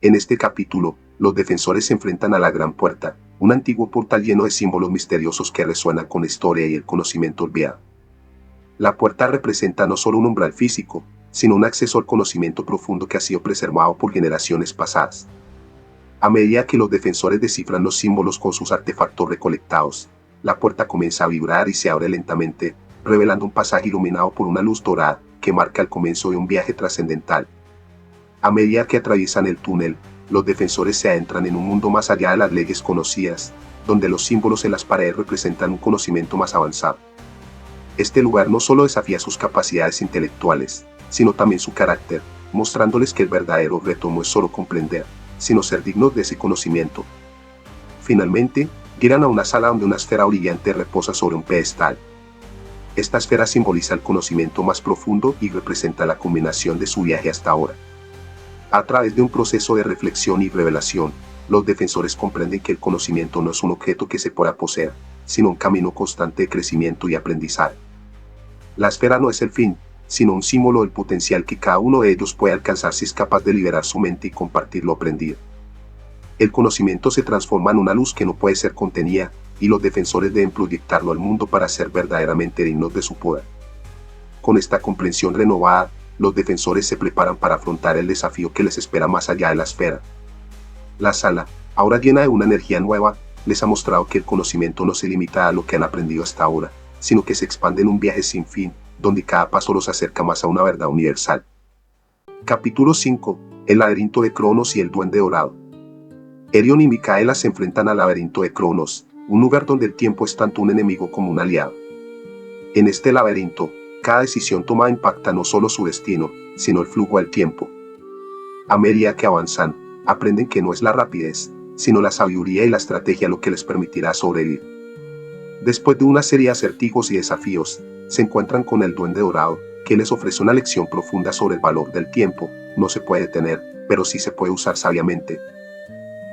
En este capítulo, los defensores se enfrentan a la Gran Puerta, un antiguo portal lleno de símbolos misteriosos que resuenan con la historia y el conocimiento olvidado. La puerta representa no solo un umbral físico, sino un acceso al conocimiento profundo que ha sido preservado por generaciones pasadas. A medida que los defensores descifran los símbolos con sus artefactos recolectados, la puerta comienza a vibrar y se abre lentamente, revelando un pasaje iluminado por una luz dorada que marca el comienzo de un viaje trascendental. A medida que atraviesan el túnel, los defensores se adentran en un mundo más allá de las leyes conocidas, donde los símbolos en las paredes representan un conocimiento más avanzado. Este lugar no solo desafía sus capacidades intelectuales, sino también su carácter, mostrándoles que el verdadero reto no es solo comprender, sino ser dignos de ese conocimiento. Finalmente, llegan a una sala donde una esfera brillante reposa sobre un pedestal. Esta esfera simboliza el conocimiento más profundo y representa la culminación de su viaje hasta ahora. A través de un proceso de reflexión y revelación, los defensores comprenden que el conocimiento no es un objeto que se pueda poseer, sino un camino constante de crecimiento y aprendizaje. La esfera no es el fin, sino un símbolo del potencial que cada uno de ellos puede alcanzar si es capaz de liberar su mente y compartir lo aprendido. El conocimiento se transforma en una luz que no puede ser contenida, y los defensores deben proyectarlo al mundo para ser verdaderamente dignos de su poder. Con esta comprensión renovada, los defensores se preparan para afrontar el desafío que les espera más allá de la esfera. La sala, ahora llena de una energía nueva, les ha mostrado que el conocimiento no se limita a lo que han aprendido hasta ahora, sino que se expande en un viaje sin fin, donde cada paso los acerca más a una verdad universal. Capítulo 5. El laberinto de Cronos y el duende dorado. Herion y Micaela se enfrentan al laberinto de Cronos, un lugar donde el tiempo es tanto un enemigo como un aliado. En este laberinto, cada decisión tomada impacta no solo su destino, sino el flujo del tiempo. A medida que avanzan, aprenden que no es la rapidez, sino la sabiduría y la estrategia lo que les permitirá sobrevivir. Después de una serie de acertijos y desafíos, se encuentran con el duende dorado, que les ofrece una lección profunda sobre el valor del tiempo. No se puede detener, pero sí se puede usar sabiamente.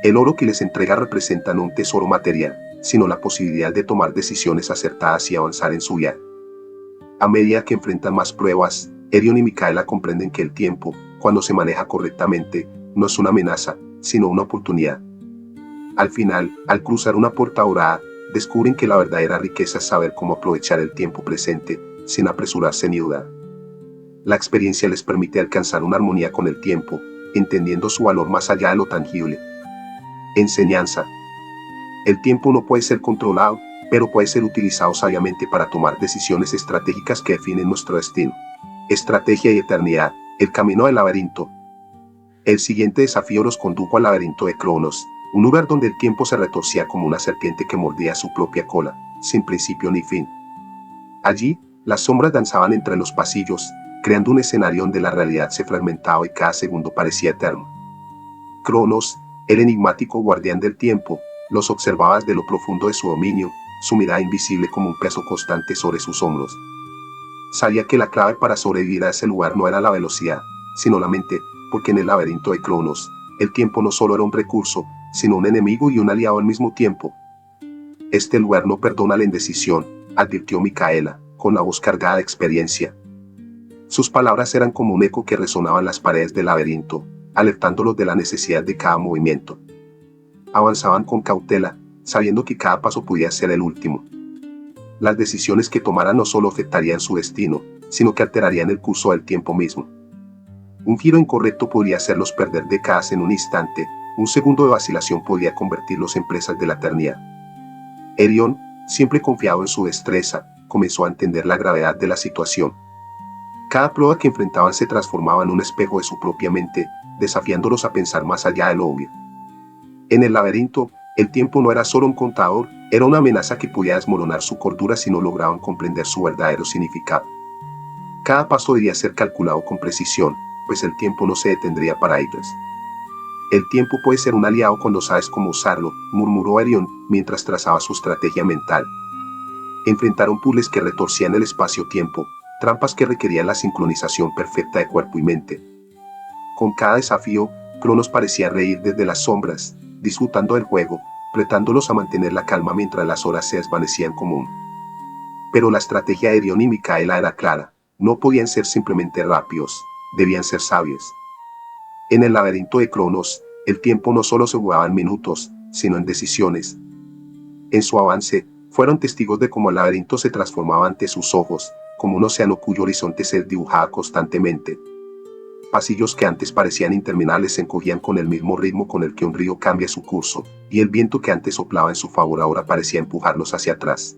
El oro que les entrega representa no un tesoro material, sino la posibilidad de tomar decisiones acertadas y avanzar en su vida. A medida que enfrentan más pruebas, Herion y Micaela comprenden que el tiempo, cuando se maneja correctamente, no es una amenaza, sino una oportunidad. Al final, al cruzar una puerta dorada, descubren que la verdadera riqueza es saber cómo aprovechar el tiempo presente, sin apresurarse ni dudar. La experiencia les permite alcanzar una armonía con el tiempo, entendiendo su valor más allá de lo tangible. Enseñanza. El tiempo no puede ser controlado, pero puede ser utilizado sabiamente para tomar decisiones estratégicas que definen nuestro destino. Estrategia y eternidad. El camino del laberinto. El siguiente desafío los condujo al laberinto de Cronos, un lugar donde el tiempo se retorcía como una serpiente que mordía su propia cola, sin principio ni fin. Allí, las sombras danzaban entre los pasillos, creando un escenario donde la realidad se fragmentaba y cada segundo parecía eterno. Cronos, el enigmático guardián del tiempo, los observaba desde lo profundo de su dominio, su mirada invisible como un peso constante sobre sus hombros. Sabía que la clave para sobrevivir a ese lugar no era la velocidad, sino la mente, porque en el laberinto de Cronos, el tiempo no solo era un recurso, sino un enemigo y un aliado al mismo tiempo. Este lugar no perdona la indecisión, advirtió Micaela, con la voz cargada de experiencia. Sus palabras eran como un eco que resonaba en las paredes del laberinto, alertándolos de la necesidad de cada movimiento. Avanzaban con cautela, sabiendo que cada paso podía ser el último. Las decisiones que tomaran no solo afectarían su destino, sino que alterarían el curso del tiempo mismo. Un giro incorrecto podría hacerlos perder décadas en un instante, un segundo de vacilación podría convertirlos en presas de la eternidad. Herion, siempre confiado en su destreza, comenzó a entender la gravedad de la situación. Cada prueba que enfrentaban se transformaba en un espejo de su propia mente, desafiándolos a pensar más allá de lo obvio. En el laberinto, el tiempo no era solo un contador, era una amenaza que podía desmoronar su cordura si no lograban comprender su verdadero significado. Cada paso debía ser calculado con precisión, pues el tiempo no se detendría para ellos. El tiempo puede ser un aliado cuando sabes cómo usarlo, murmuró Herion, mientras trazaba su estrategia mental. Enfrentaron puzzles que retorcían el espacio-tiempo, trampas que requerían la sincronización perfecta de cuerpo y mente. Con cada desafío, Cronos parecía reír desde las sombras, disfrutando del juego, retándolos a mantener la calma mientras las horas se desvanecían como humo. Pero la estrategia de Herion y Micaela era clara, no podían ser simplemente rápidos, debían ser sabios. En el laberinto de Cronos, El tiempo no solo se jugaba en minutos, sino en decisiones. En su avance, fueron testigos de cómo el laberinto se transformaba ante sus ojos, como un océano cuyo horizonte se dibujaba constantemente. Pasillos que antes parecían interminables se encogían con el mismo ritmo con el que un río cambia su curso, y el viento que antes soplaba en su favor ahora parecía empujarlos hacia atrás.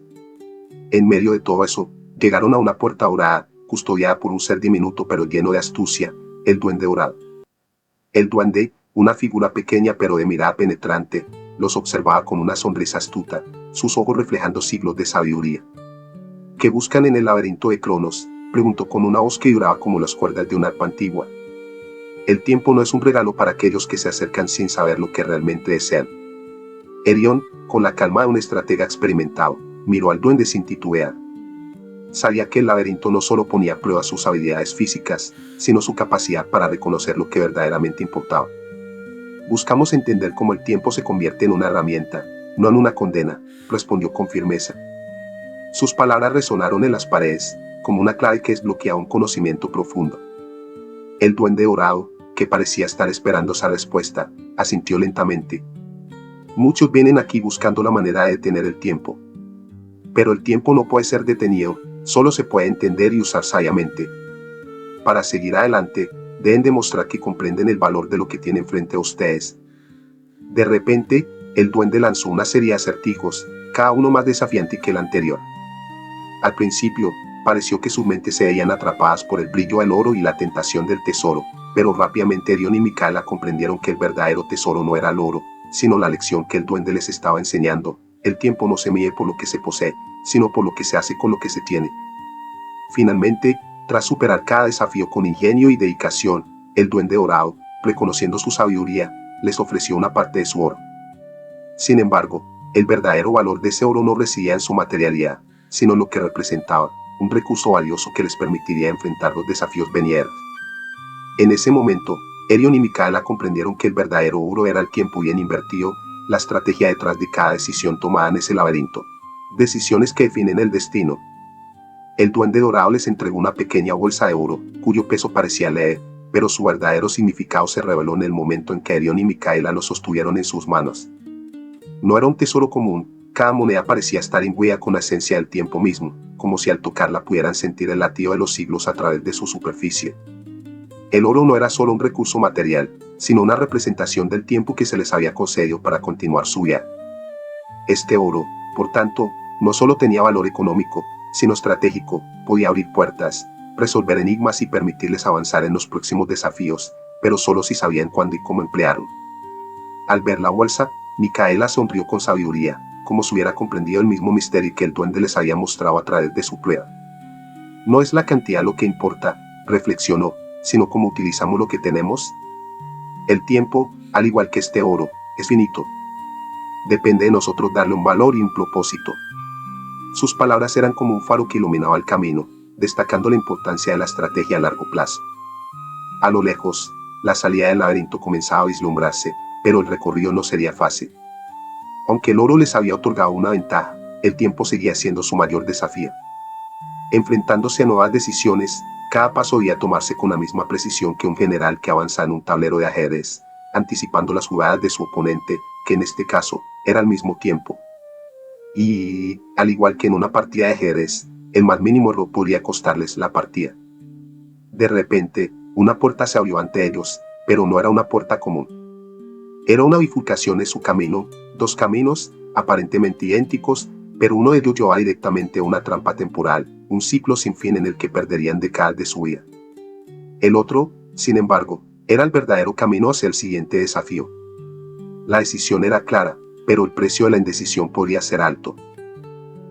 En medio de todo eso, llegaron a una puerta dorada, custodiada por un ser diminuto pero lleno de astucia, el Duende Dorado. El duende, una figura pequeña pero de mirada penetrante, los observaba con una sonrisa astuta, sus ojos reflejando siglos de sabiduría. ¿Qué buscan en el laberinto de Cronos?, preguntó con una voz que vibraba como las cuerdas de una arpa antigua. El tiempo no es un regalo para aquellos que se acercan sin saber lo que realmente desean. Erión, con la calma de un estratega experimentado, miró al duende sin titubear. Sabía que el laberinto no solo ponía a prueba sus habilidades físicas, sino su capacidad para reconocer lo que verdaderamente importaba. Buscamos entender cómo el tiempo se convierte en una herramienta, no en una condena, respondió con firmeza. Sus palabras resonaron en las paredes, como una clave que desbloqueaba un conocimiento profundo. El duende dorado, que parecía estar esperando esa respuesta, asintió lentamente. Muchos vienen aquí buscando la manera de detener el tiempo. Pero el tiempo no puede ser detenido, solo se puede entender y usar sabiamente. Para seguir adelante, deben demostrar que comprenden el valor de lo que tienen frente a ustedes. De repente, el duende lanzó una serie de acertijos, cada uno más desafiante que el anterior. Al principio, pareció que sus mentes se veían atrapadas por el brillo del oro y la tentación del tesoro, pero rápidamente Erión y Micaela comprendieron que el verdadero tesoro no era el oro, sino la lección que el duende les estaba enseñando. El tiempo no se mide por lo que se posee, sino por lo que se hace con lo que se tiene. Finalmente, tras superar cada desafío con ingenio y dedicación, el duende dorado, reconociendo su sabiduría, les ofreció una parte de su oro. Sin embargo, el verdadero valor de ese oro no residía en su materialidad, sino en lo que representaba, un recurso valioso que les permitiría enfrentar los desafíos venideros. En ese momento, Erión y Micaela comprendieron que el verdadero oro era el tiempo bien invertido, la estrategia detrás de cada decisión tomada en ese laberinto. Decisiones que definen el destino. El duende dorado les entregó una pequeña bolsa de oro, cuyo peso parecía leve, pero su verdadero significado se reveló en el momento en que Erión y Micaela lo sostuvieron en sus manos. No era un tesoro común, cada moneda parecía estar imbuida con la esencia del tiempo mismo, como si al tocarla pudieran sentir el latido de los siglos a través de su superficie. El oro no era solo un recurso material, sino una representación del tiempo que se les había concedido para continuar su viaje. Este oro, por tanto, no solo tenía valor económico, sino estratégico, podía abrir puertas, resolver enigmas y permitirles avanzar en los próximos desafíos, pero solo si sabían cuándo y cómo emplearlo. Al ver la bolsa, Micaela sonrió con sabiduría, como si hubiera comprendido el mismo misterio que el duende les había mostrado a través de su prueba. No es la cantidad lo que importa, reflexionó, sino cómo utilizamos lo que tenemos. El tiempo, al igual que este oro, es finito. Depende de nosotros darle un valor y un propósito. Sus palabras eran como un faro que iluminaba el camino, destacando la importancia de la estrategia a largo plazo. A lo lejos, la salida del laberinto comenzaba a vislumbrarse, pero el recorrido no sería fácil. Aunque el oro les había otorgado una ventaja, el tiempo seguía siendo su mayor desafío. Enfrentándose a nuevas decisiones, cada paso debía tomarse con la misma precisión que un general que avanza en un tablero de ajedrez, anticipando las jugadas de su oponente, que en este caso, era al mismo tiempo. Y, al igual que en una partida de ajedrez, el más mínimo error podría costarles la partida. De repente, una puerta se abrió ante ellos, pero no era una puerta común. Era una bifurcación en su camino, dos caminos, aparentemente idénticos, pero uno de ellos llevaba directamente a una trampa temporal, un ciclo sin fin en el que perderían décadas de su vida. El otro, sin embargo, era el verdadero camino hacia el siguiente desafío. La decisión era clara, pero el precio de la indecisión podría ser alto.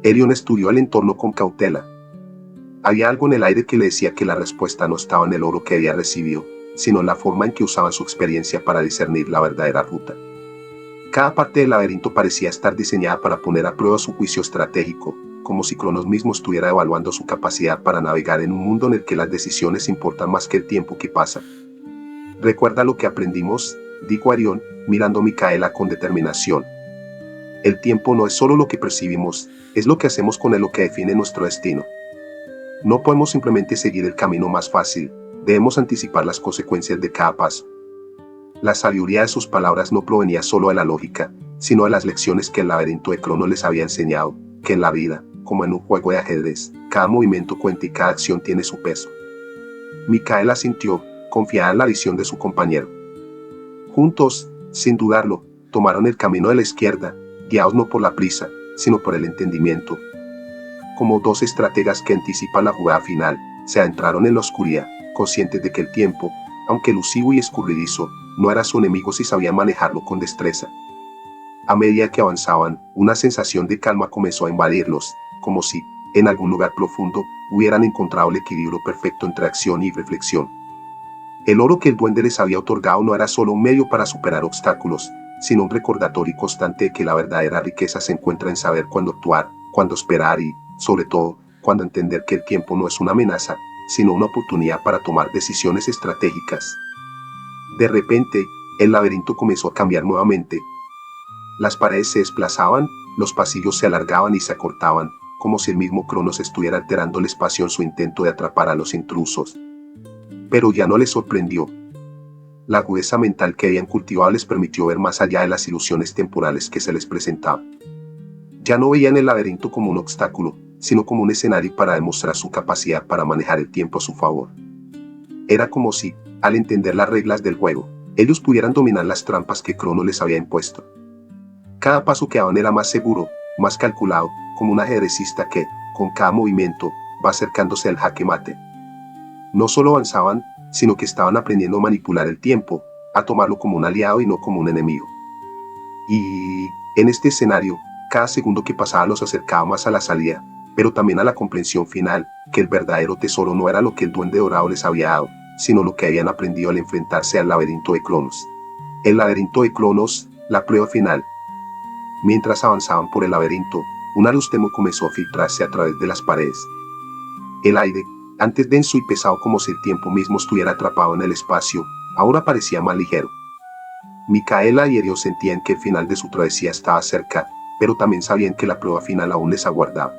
Erión estudió el entorno con cautela. Había algo en el aire que le decía que la respuesta no estaba en el oro que había recibido, sino en la forma en que usaban su experiencia para discernir la verdadera ruta. Cada parte del laberinto parecía estar diseñada para poner a prueba su juicio estratégico, como si Cronos mismo estuviera evaluando su capacidad para navegar en un mundo en el que las decisiones importan más que el tiempo que pasa. «¿Recuerda lo que aprendimos?», dijo Erión, mirando a Micaela con determinación. «El tiempo no es solo lo que percibimos, es lo que hacemos con él lo que define nuestro destino. No podemos simplemente seguir el camino más fácil, debemos anticipar las consecuencias de cada paso». La sabiduría de sus palabras no provenía solo de la lógica, sino de las lecciones que el laberinto de Cronos les había enseñado, que en la vida, como en un juego de ajedrez, cada movimiento cuenta y cada acción tiene su peso. Micaela sintió, confiada en la visión de su compañero. Juntos, sin dudarlo, tomaron el camino de la izquierda, guiados no por la prisa, sino por el entendimiento. Como dos estrategas que anticipan la jugada final, se adentraron en la oscuridad, conscientes de que el tiempo, aunque elusivo y escurridizo, no era su enemigo si sabían manejarlo con destreza. A medida que avanzaban, una sensación de calma comenzó a invadirlos, como si, en algún lugar profundo, hubieran encontrado el equilibrio perfecto entre acción y reflexión. El oro que el duende les había otorgado no era solo un medio para superar obstáculos, sino un recordatorio constante de que la verdadera riqueza se encuentra en saber cuándo actuar, cuándo esperar y, sobre todo, cuándo entender que el tiempo no es una amenaza, sino una oportunidad para tomar decisiones estratégicas. De repente, el laberinto comenzó a cambiar nuevamente. Las paredes se desplazaban, los pasillos se alargaban y se acortaban, como si el mismo Cronos estuviera alterando el espacio en su intento de atrapar a los intrusos. Pero ya no les sorprendió. La agudeza mental que habían cultivado les permitió ver más allá de las ilusiones temporales que se les presentaban. Ya no veían el laberinto como un obstáculo, sino como un escenario para demostrar su capacidad para manejar el tiempo a su favor. Era como si, al entender las reglas del juego, ellos pudieran dominar las trampas que Cronos les había impuesto. Cada paso que daban era más seguro, más calculado, como un ajedrecista que, con cada movimiento, va acercándose al jaque mate. No solo avanzaban, sino que estaban aprendiendo a manipular el tiempo, a tomarlo como un aliado y no como un enemigo. Y, en este escenario, cada segundo que pasaba los acercaba más a la salida, pero también a la comprensión final, que el verdadero tesoro no era lo que el duende dorado les había dado, sino lo que habían aprendido al enfrentarse al laberinto de Cronos. El laberinto de Cronos, la prueba final. Mientras avanzaban por el laberinto, una luz tenue comenzó a filtrarse a través de las paredes. El aire, antes denso y pesado como si el tiempo mismo estuviera atrapado en el espacio, ahora parecía más ligero. Micaela y Erio sentían que el final de su travesía estaba cerca, pero también sabían que la prueba final aún les aguardaba.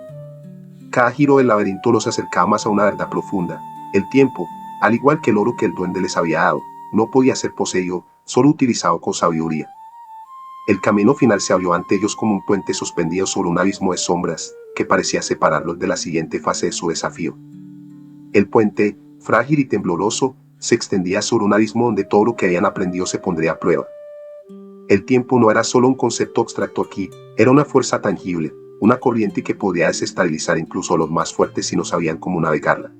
Cada giro del laberinto los acercaba más a una verdad profunda. El tiempo, al igual que el oro que el duende les había dado, no podía ser poseído, solo utilizado con sabiduría. El camino final se abrió ante ellos como un puente suspendido sobre un abismo de sombras, que parecía separarlos de la siguiente fase de su desafío. El puente, frágil y tembloroso, se extendía sobre un abismo donde todo lo que habían aprendido se pondría a prueba. El tiempo no era solo un concepto abstracto aquí, era una fuerza tangible, una corriente que podía desestabilizar incluso a los más fuertes si no sabían cómo navegarla.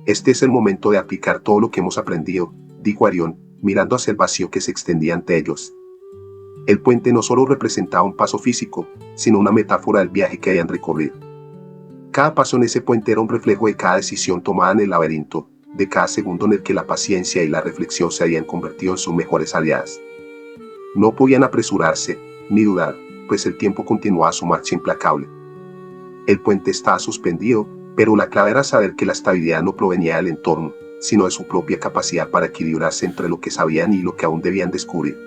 Este es el momento de aplicar todo lo que hemos aprendido, dijo Arión, mirando hacia el vacío que se extendía ante ellos. El puente no solo representaba un paso físico, sino una metáfora del viaje que habían recorrido. Cada paso en ese puente era un reflejo de cada decisión tomada en el laberinto, de cada segundo en el que la paciencia y la reflexión se habían convertido en sus mejores aliadas. No podían apresurarse, ni dudar, pues el tiempo continuaba su marcha implacable. El puente estaba suspendido, pero la clave era saber que la estabilidad no provenía del entorno, sino de su propia capacidad para equilibrarse entre lo que sabían y lo que aún debían descubrir.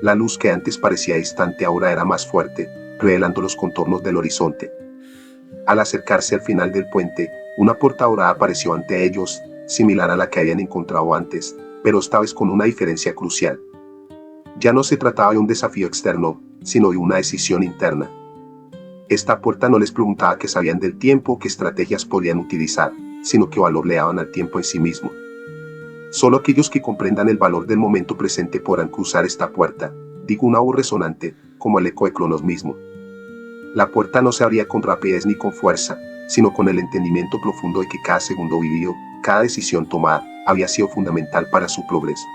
La luz que antes parecía distante ahora era más fuerte, revelando los contornos del horizonte. Al acercarse al final del puente, una puerta dorada apareció ante ellos, similar a la que habían encontrado antes, pero esta vez con una diferencia crucial. Ya no se trataba de un desafío externo, sino de una decisión interna. Esta puerta no les preguntaba qué sabían del tiempo o qué estrategias podían utilizar, sino qué valor le daban al tiempo en sí mismo. Solo aquellos que comprendan el valor del momento presente podrán cruzar esta puerta, dijo una voz resonante, como el eco de Cronos mismo. La puerta no se abría con rapidez ni con fuerza, sino con el entendimiento profundo de que cada segundo vivido, cada decisión tomada, había sido fundamental para su progreso.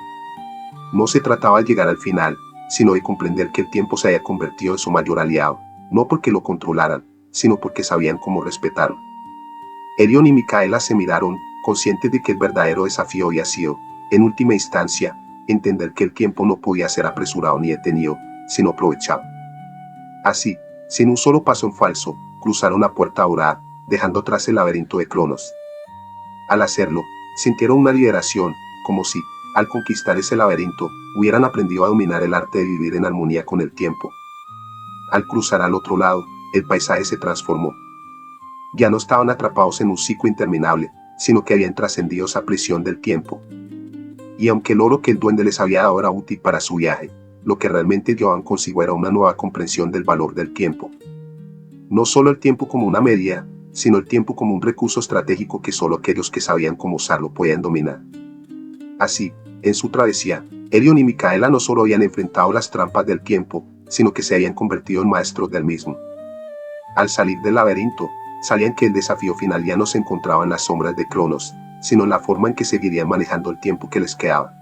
No se trataba de llegar al final, sino de comprender que el tiempo se había convertido en su mayor aliado, no porque lo controlaran, sino porque sabían cómo respetarlo. Erion y Micaela se miraron, conscientes de que el verdadero desafío había sido, en última instancia, entender que el tiempo no podía ser apresurado ni detenido, sino aprovechado. Así, sin un solo paso en falso, cruzaron la puerta dorada, dejando atrás el laberinto de Cronos. Al hacerlo, sintieron una liberación, como si, al conquistar ese laberinto, hubieran aprendido a dominar el arte de vivir en armonía con el tiempo. Al cruzar al otro lado, el paisaje se transformó. Ya no estaban atrapados en un ciclo interminable, sino que habían trascendido esa prisión del tiempo. Y aunque el oro que el duende les había dado era útil para su viaje, lo que realmente llevaban consigo era una nueva comprensión del valor del tiempo. No solo el tiempo como una medida, sino el tiempo como un recurso estratégico que solo aquellos que sabían cómo usarlo podían dominar. Así, en su travesía, Helion y Micaela no solo habían enfrentado las trampas del tiempo, sino que se habían convertido en maestros del mismo. Al salir del laberinto, sabían que el desafío final ya no se encontraba en las sombras de Cronos, sino en la forma en que seguirían manejando el tiempo que les quedaba.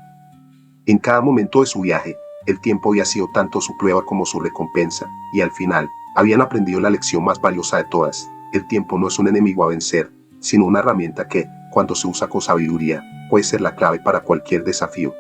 En cada momento de su viaje, el tiempo había sido tanto su prueba como su recompensa, y al final, habían aprendido la lección más valiosa de todas: el tiempo no es un enemigo a vencer, sino una herramienta que, cuando se usa con sabiduría, puede ser la clave para cualquier desafío.